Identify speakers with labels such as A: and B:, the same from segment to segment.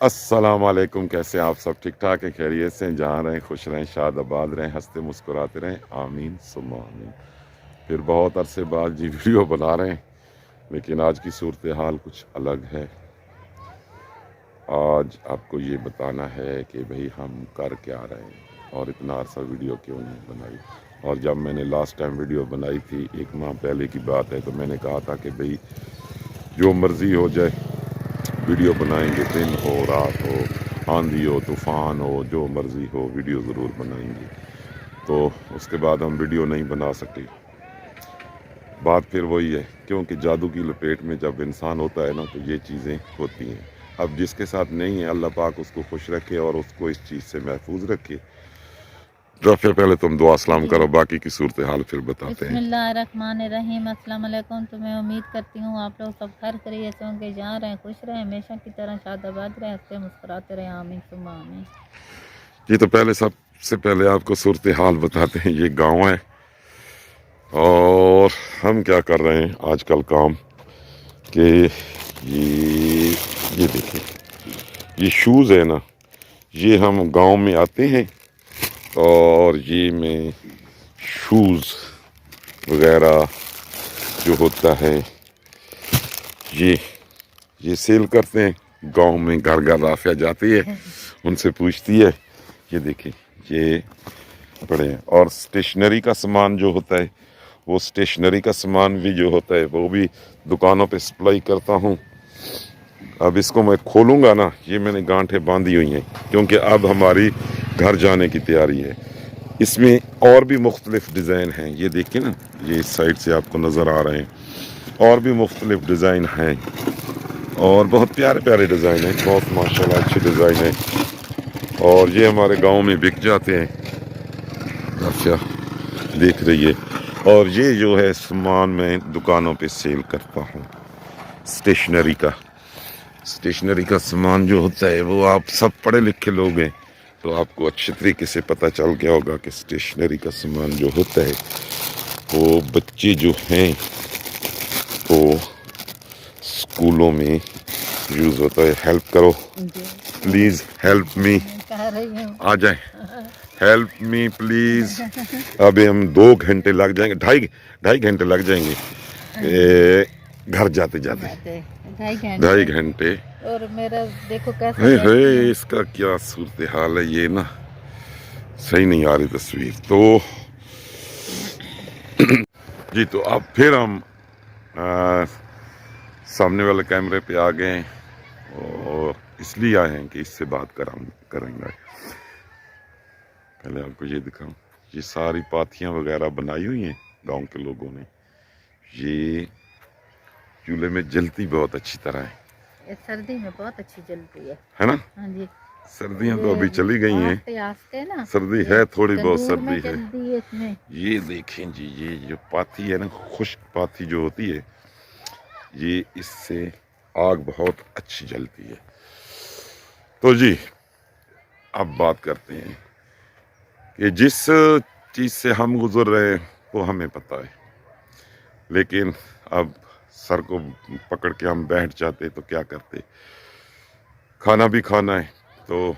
A: السلام علیکم، کیسے ہیں آپ سب؟ ٹھیک ٹھاک ہیں، خیریت سے ہیں؟ جہاں رہیں خوش رہیں، شاد آباد رہیں، ہنستے مسکراتے رہیں، آمین ثم آمین۔ پھر بہت عرصے بعد جی ویڈیو بنا رہے ہیں، لیکن آج کی صورتحال کچھ الگ ہے۔ آج آپ کو یہ بتانا ہے کہ بھئی ہم کر کیا رہے ہیں اور اتنا عرصہ ویڈیو کیوں نہیں بنائی۔ اور جب میں نے لاسٹ ٹائم ویڈیو بنائی تھی 1 ماہ پہلے کی بات ہے، تو میں نے کہا تھا کہ بھئی جو مرضی ہو جائے ویڈیو بنائیں گے، دن ہو رات ہو، آندھی ہو طوفان ہو، جو مرضی ہو ویڈیو ضرور بنائیں گے۔ تو اس کے بعد ہم ویڈیو نہیں بنا سکے۔ بات پھر وہی ہے، کیونکہ جادو کی لپیٹ میں جب انسان ہوتا ہے نا تو یہ چیزیں ہوتی ہیں۔ اب جس کے ساتھ نہیں ہے، اللہ پاک اس کو خوش رکھے اور اس کو اس چیز سے محفوظ رکھے۔ رافیہ پہلے تم دعا سلام
B: جی
A: کرو، باقی کی صورتحال پھر بتاتے
B: بسم
A: ہیں۔
B: اللہ الرحمن الرحیم۔ السلام علیکم۔ تو میں امید کرتی ہوں آپ لوگ سب خیر خیریت سے ہوں گے، جہاں رہیں خوش رہیں، ہمیشہ کی طرح شاد آباد رہیں، ہنستے مسکراتے رہیں، آمین ثم آمین۔
A: جی تو پہلے سب سے پہلے آپ کو صورتحال بتاتے ہیں۔ یہ گاؤں ہے اور ہم کیا کر رہے ہیں آج کل کام کہ یہ دیکھیں، یہ شوز ہے نا، یہ ہم گاؤں میں آتے ہیں اور یہ میں شوز وغیرہ جو ہوتا ہے یہ سیل کرتے ہیں گاؤں میں۔ گھر گھر رافیہ جاتی ہے، ان سے پوچھتی ہے۔ یہ دیکھیں، یہ بڑے ہیں۔ اور اسٹیشنری کا سامان جو ہوتا ہے، وہ اسٹیشنری کا سامان بھی جو ہوتا ہے وہ بھی دکانوں پہ سپلائی کرتا ہوں۔ اب اس کو میں کھولوں گا نا، یہ میں نے گانٹھیں باندھی ہوئی ہیں کیونکہ اب ہماری گھر جانے کی تیاری ہے۔ اس میں اور بھی مختلف ڈیزائن ہیں، یہ دیکھیں نا، یہ اس سائڈ سے آپ کو نظر آ رہے ہیں، اور بھی مختلف ڈیزائن ہیں اور بہت پیارے پیارے ڈیزائن ہیں، بہت ماشاءاللہ اچھے ڈیزائن ہیں اور یہ ہمارے گاؤں میں بک جاتے ہیں۔ اچھا دیکھ رہی ہے۔ اور یہ جو ہے سامان میں دکانوں پہ سیل کرتا ہوں، اسٹیشنری کا سامان جو ہوتا ہے وہ آپ سب پڑھے لکھے لوگ ہیں تو آپ کو اچھے طریقے سے پتہ چل گیا ہوگا کہ اسٹیشنری کا سامان جو ہوتا ہے وہ بچے جو ہیں وہ اسکولوں میں یوز ہوتا ہے۔ ہیلپ کرو پلیز، ہیلپ می،
B: کہہ رہی ہوں
A: آ جائیں، ہیلپ می پلیز۔ ابھی ہم 2 گھنٹے لگ جائیں گے، ڈھائی گھنٹے لگ جائیں گے گھر جاتے جاتے، 2.5 گھنٹے۔
B: اور میرا دیکھو کیسے
A: اس کا کیا صورتحال ہے، یہ نا صحیح نہیں آ رہی تصویر تو جی۔ تو اب پھر ہم سامنے والے کیمرے پہ آ گئے اور اس لیے آئے ہیں کہ اس سے بات کریں گے۔ پہلے آپ کو یہ دکھاؤں، یہ ساری پاتیاں وغیرہ بنائی ہوئی ہیں گاؤں کے لوگوں نے۔ یہ چولہے میں جلتی بہت اچھی طرح ہے،
B: یہ سردی میں بہت اچھی جلتی
A: ہے نا؟
B: ہاں جی،
A: سردیاں تو ابھی چلی گئی ہیں،
B: آستے آستے نا،
A: سردی ہے، تھوڑی بہت
B: تندور میں
A: سردی ہے۔
B: جلتی ہے اس میں۔
A: یہ دیکھیں جی، یہ جو پاتی ہے نا، خشک پاتی جو ہوتی ہے، یہ اس سے آگ بہت اچھی جلتی ہے۔ تو جی اب بات کرتے ہیں کہ جس چیز سے ہم گزر رہے ہیں وہ ہمیں پتہ ہے، لیکن اب سر کو پکڑ کے ہم بیٹھ جاتے تو کیا کرتے؟ کھانا بھی کھانا ہے، تو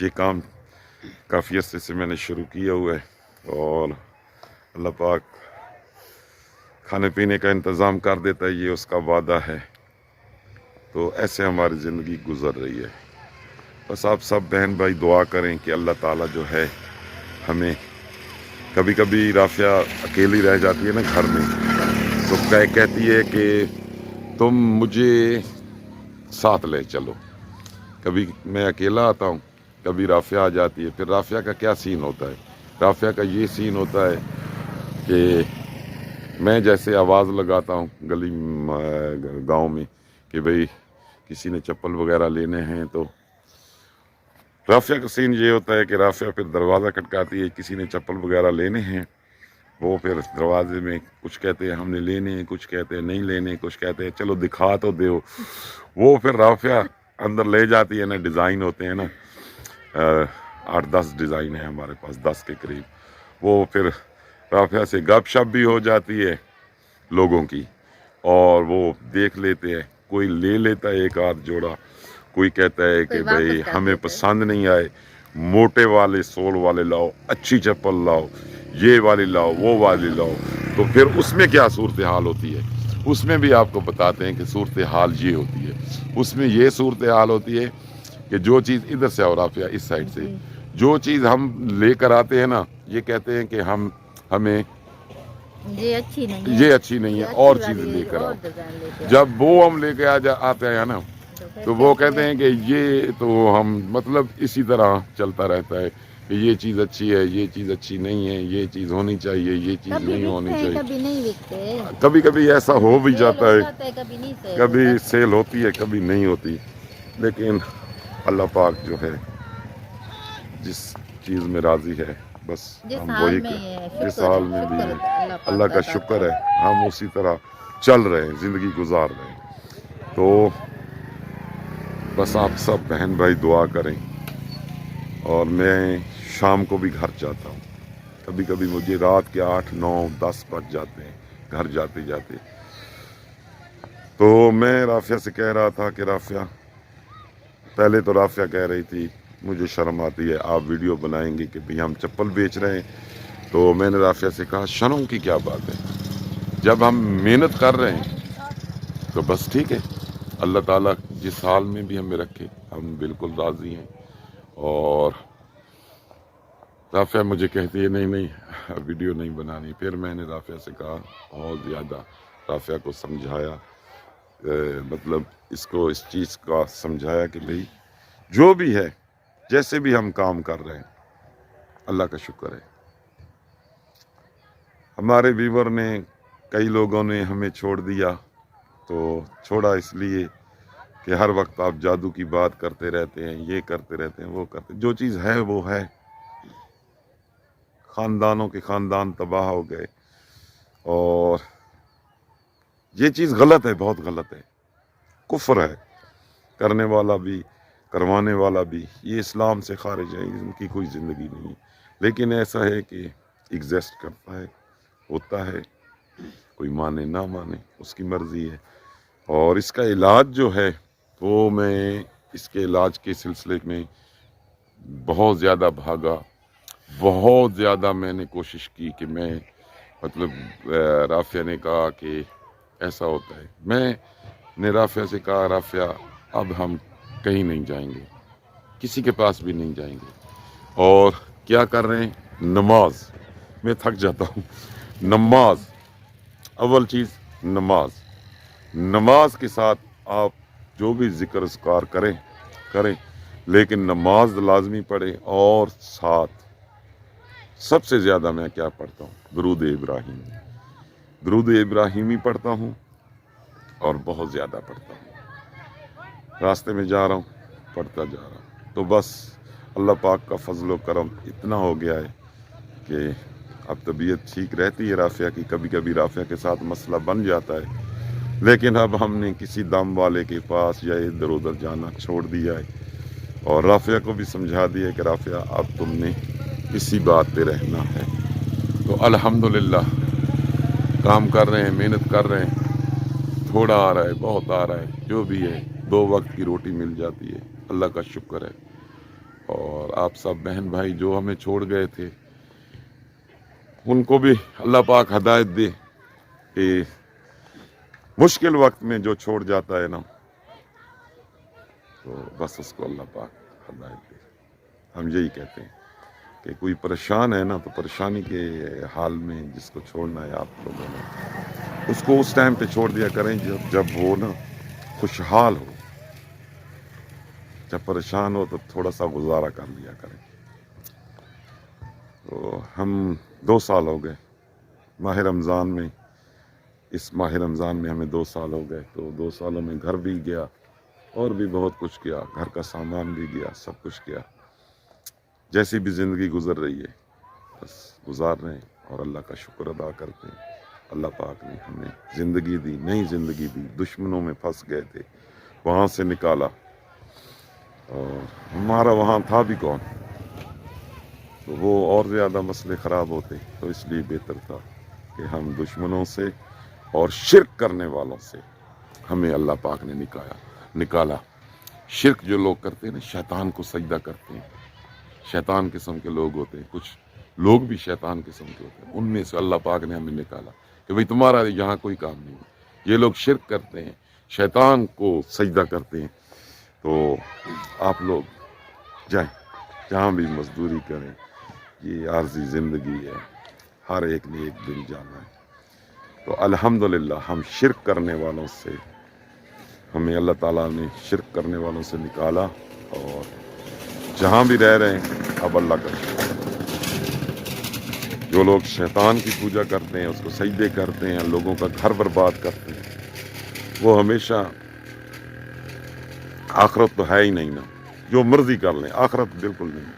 A: یہ کام کافی عرصے سے میں نے شروع کیا ہوا ہے اور اللہ پاک کھانے پینے کا انتظام کر دیتا ہے، یہ اس کا وعدہ ہے۔ تو ایسے ہماری زندگی گزر رہی ہے۔ بس آپ سب بہن بھائی دعا کریں کہ اللہ تعالیٰ جو ہے ہمیں، کبھی کبھی رافیہ اکیلی رہ جاتی ہے نا گھر میں، تو کہتی ہے کہ تم مجھے ساتھ لے چلو۔ کبھی میں اکیلا آتا ہوں، کبھی رافیہ آ جاتی ہے۔ پھر رافیہ کا کیا سین ہوتا ہے؟ رافیہ کا یہ سین ہوتا ہے کہ میں جیسے آواز لگاتا ہوں گاؤں میں کہ بھئی کسی نے چپل وغیرہ لینے ہیں، تو رافیہ کا سین یہ ہوتا ہے کہ رافیہ پھر دروازہ کھٹکاتی ہے، کسی نے چپل وغیرہ لینے ہیں۔ وہ پھر دروازے میں کچھ کہتے ہیں ہم نے لینے ہیں، کچھ کہتے ہیں نہیں لینے، کچھ کہتے ہیں چلو دکھا تو دیو۔ وہ پھر رافیہ اندر لے جاتی ہے نا، ڈیزائن ہوتے ہیں نا، 8-10 ڈیزائن ہیں ہمارے پاس، 10 کے قریب۔ وہ پھر رافیہ سے گپ شپ بھی ہو جاتی ہے لوگوں کی، اور وہ دیکھ لیتے ہیں، کوئی لے لیتا ہے 1 آدھ جوڑا، کوئی کہتا ہے کہ
B: کوئی
A: بھائی
B: واپس کر
A: ہمیں
B: دیتا ہے۔
A: پسند نہیں آئے، موٹے والے سول والے لاؤ، اچھی چپل لاؤ، یہ والی لاؤ، وہ والی لاؤ، تو پھر اس میں کیا صورتحال ہوتی ہے؟ اس میں بھی آپ کو بتاتے ہیں کہ صورتحال یہ ہوتی ہے، اس میں یہ صورتحال ہوتی ہے کہ جو چیز ادھر سے اور رافیہ اس سائڈ سے،
B: جی
A: جو چیز ہم لے کر آتے ہیں نا، یہ کہتے ہیں کہ ہمیں
B: یہ اچھی نہیں ہے،
A: یہ اچھی نہیں ہے،
B: یہ
A: اور
B: اچھی
A: چیز
B: والی
A: لے کر آؤ۔
B: اور ڈیزائن لے کے آؤ،
A: جب وہ ہم لے کے آتے ہیں نا،
B: پھر
A: تو وہ
B: کہتے
A: کہتے ہیں کہ یہ تو ہم مطلب اسی طرح چلتا رہتا ہے کہ یہ چیز اچھی ہے، یہ چیز اچھی نہیں ہے، یہ چیز ہونی چاہیے، یہ چیز
B: کبھی
A: نہیں ہونی
B: بکتے ہیں
A: چاہیے۔
B: کبھی نہیں بکتے،
A: کبھی کبھی ایسا ہو
B: کبھی
A: بھی
B: سیل
A: جاتا
B: ہو
A: ہے،
B: جاتا ہے کبھی نہیں سیل
A: کبھی
B: ہوتا۔
A: سیل ہوتی ہے کبھی نہیں ہوتی، لیکن اللہ پاک جو ہے جس چیز میں راضی ہے بس
B: جس
A: ہم
B: حال
A: وہی
B: میں یہ
A: جس
B: شکر ہے،
A: حال میں بھی
B: شکر اللہ
A: اللہ
B: پاک
A: کا
B: ادا
A: شکر
B: کریں۔
A: ہے، ہم اسی طرح چل رہے ہیں، زندگی گزار رہے ہیں۔ تو بس آپ سب بہن بھائی دعا کریں، اور میں شام کو بھی گھر جاتا ہوں، کبھی کبھی مجھے رات کے 8 9 10 بج جاتے ہیں گھر جاتے جاتے۔ تو میں رافیہ سے کہہ رہا تھا کہ رافیہ، پہلے تو رافیہ کہہ رہی تھی مجھے شرم آتی ہے، آپ ویڈیو بنائیں گے کہ بھئی ہم چپل بیچ رہے ہیں؟ تو میں نے رافیہ سے کہا شرم کی کیا بات ہے، جب ہم محنت کر رہے ہیں تو بس ٹھیک ہے، اللہ تعالیٰ جس حال میں بھی ہمیں رکھے ہم بالکل راضی ہیں۔ اور رافیہ مجھے کہتی ہے نہیں ویڈیو نہیں بنانی۔ پھر میں نے رافیہ سے کہا، بہت زیادہ رافیہ کو سمجھایا، مطلب اس کو اس چیز کا سمجھایا کہ بھئی جو بھی ہے، جیسے بھی ہم کام کر رہے ہیں اللہ کا شکر ہے۔ ہمارے ویور نے، کئی لوگوں نے ہمیں چھوڑ دیا، تو چھوڑا اس لیے کہ ہر وقت آپ جادو کی بات کرتے رہتے ہیں، یہ کرتے رہتے ہیں، وہ کرتے، جو چیز ہے وہ ہے۔ خاندانوں کے خاندان تباہ ہو گئے، اور یہ چیز غلط ہے، بہت غلط ہے، کفر ہے، کرنے والا بھی کروانے والا بھی، یہ اسلام سے خارج ہے، ان کی کوئی زندگی نہیں ہے۔ لیکن ایسا ہے کہ ایگزسٹ کرتا ہے، ہوتا ہے، کوئی مانے نہ مانے اس کی مرضی ہے۔ اور اس کا علاج جو ہے وہ میں اس کے علاج کے سلسلے میں بہت زیادہ بھاگا، بہت زیادہ میں نے کوشش کی کہ میں مطلب رافیہ نے کہا کہ ایسا ہوتا ہے، میں نے رافیہ سے کہا رافیہ اب ہم کہیں نہیں جائیں گے، کسی کے پاس بھی نہیں جائیں گے، اور کیا کر رہے ہیں؟ نماز، میں تھک جاتا ہوں، نماز اول چیز، نماز کے ساتھ آپ جو بھی ذکر اذکار کریں، لیکن نماز لازمی پڑھیں، اور ساتھ سب سے زیادہ میں کیا پڑھتا ہوں؟ درود ابراہیمی، درود ابراہیمی پڑھتا ہوں، اور بہت زیادہ پڑھتا ہوں، راستے میں جا رہا ہوں پڑھتا جا رہا ہوں۔ تو بس اللہ پاک کا فضل و کرم اتنا ہو گیا ہے کہ اب طبیعت ٹھیک رہتی ہے رافیہ کی، کبھی کبھی رافیہ کے ساتھ مسئلہ بن جاتا ہے، لیکن اب ہم نے کسی دم والے کے پاس یا ادھر ادھر جانا چھوڑ دیا ہے، اور رافیہ کو بھی سمجھا دیا کہ رافیہ اب تم نے اسی بات پہ رہنا ہے۔ تو الحمدللہ کام کر رہے ہیں، محنت کر رہے ہیں، تھوڑا آ رہا ہے، بہت آ رہا ہے، جو بھی ہے 2 وقت کی روٹی مل جاتی ہے، اللہ کا شکر ہے۔ اور آپ سب بہن بھائی جو ہمیں چھوڑ گئے تھے، ان کو بھی اللہ پاک ہدایت دے کہ مشکل وقت میں جو چھوڑ جاتا ہے نا، تو بس اس کو اللہ پاک ہدایت دے۔ ہم یہی کہتے ہیں کہ کوئی پریشان ہے نا، تو پریشانی کے حال میں جس کو چھوڑنا ہے آپ لوگوں نے، اس کو اس ٹائم پہ چھوڑ دیا کریں جب وہ نا خوشحال ہو، جب پریشان ہو تو تھوڑا سا گزارا کر لیا کریں۔ تو ہم 2 سال ہو گئے ماہ رمضان میں، اس ماہ رمضان میں ہمیں 2 سال ہو گئے، تو 2 سالوں میں گھر بھی گیا، اور بھی بہت کچھ کیا، گھر کا سامان بھی گیا، سب کچھ کیا، جیسی بھی زندگی گزر رہی ہے بس گزار رہے ہیں، اور اللہ کا شکر ادا کرتے ہیں۔ اللہ پاک نے ہمیں زندگی دی، نئی زندگی دی، دشمنوں میں پھنس گئے تھے وہاں سے نکالا، اور ہمارا وہاں تھا بھی کون، تو وہ اور زیادہ مسئلے خراب ہوتے، تو اس لیے بہتر تھا کہ ہم دشمنوں سے اور شرک کرنے والوں سے ہمیں اللہ پاک نے نکالا۔ شرک جو لوگ کرتے ہیں نا، شیطان کو سجدہ کرتے ہیں، شیطان قسم کے لوگ ہوتے ہیں، کچھ لوگ بھی شیطان قسم کے ہوتے ہیں، ان میں سے اللہ پاک نے ہمیں نکالا کہ بھئی تمہارا یہاں کوئی کام نہیں ہے۔ یہ لوگ شرک کرتے ہیں، شیطان کو سجدہ کرتے ہیں۔ تو آپ لوگ جائیں جہاں بھی مزدوری کریں، یہ عارضی زندگی ہے، ہر ایک نے ایک دن جانا ہے۔ تو الحمدللہ ہم شرک کرنے والوں سے، ہمیں اللہ تعالیٰ نے شرک کرنے والوں سے نکالا، اور جہاں بھی رہ رہے ہیں اب اللہ کا شکر۔ جو لوگ شیطان کی پوجا کرتے ہیں، اس کو سجدے کرتے ہیں، لوگوں کا گھر برباد کرتے ہیں، وہ ہمیشہ، آخرت تو ہے ہی نہیں نا، جو مرضی کر لیں، آخرت بالکل نہیں۔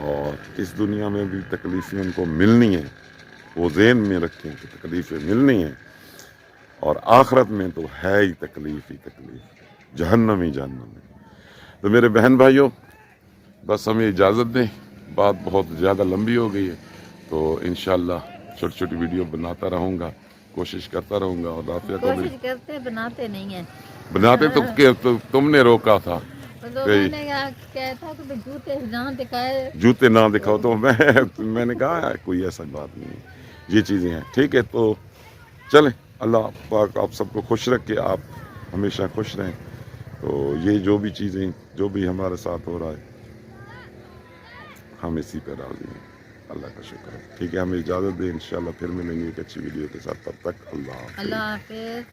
A: اور اس دنیا میں بھی تکلیفیں ان کو ملنی ہیں، وہ ذہن میں رکھیں کہ تکلیفیں ملنی ہیں، اور آخرت میں تو ہے ہی تکلیف، جہنم ہی جہنم ہے۔ تو میرے بہن بھائیوں، بس ہمیں اجازت دیں، بات بہت زیادہ لمبی ہو گئی ہے، تو انشاءاللہ چھوٹی چھوٹی ویڈیو بناتا رہوں گا، کوشش کرتا رہوں گا۔ اور رافیہ کو بھی
B: کوشش کرتے بناتے نہیں ہیں،
A: بناتے تو تم نے روکا تھا
B: تو میں نے کہا تھا کہ جوتے نہ دکھائے،
A: جوتے نہ دکھاؤ، تو میں نے کہا کوئی ایسا بات نہیں ہے، یہ چیزیں ہیں، ٹھیک ہے۔ تو چلیں، اللہ پاک آپ سب کو خوش رکھے، آپ ہمیشہ خوش رہیں۔ تو یہ جو بھی چیزیں، جو بھی ہمارے ساتھ ہو رہا ہے، ہم اسی پہ راضی ہیں، اللہ کا شکر ہے۔ ٹھیک ہے، ہمیں اجازت دیں، انشاءاللہ پھر ملیں گے ایک اچھی ویڈیو کے ساتھ، تب تک اللہ حافظ۔
B: اللہ حافظ۔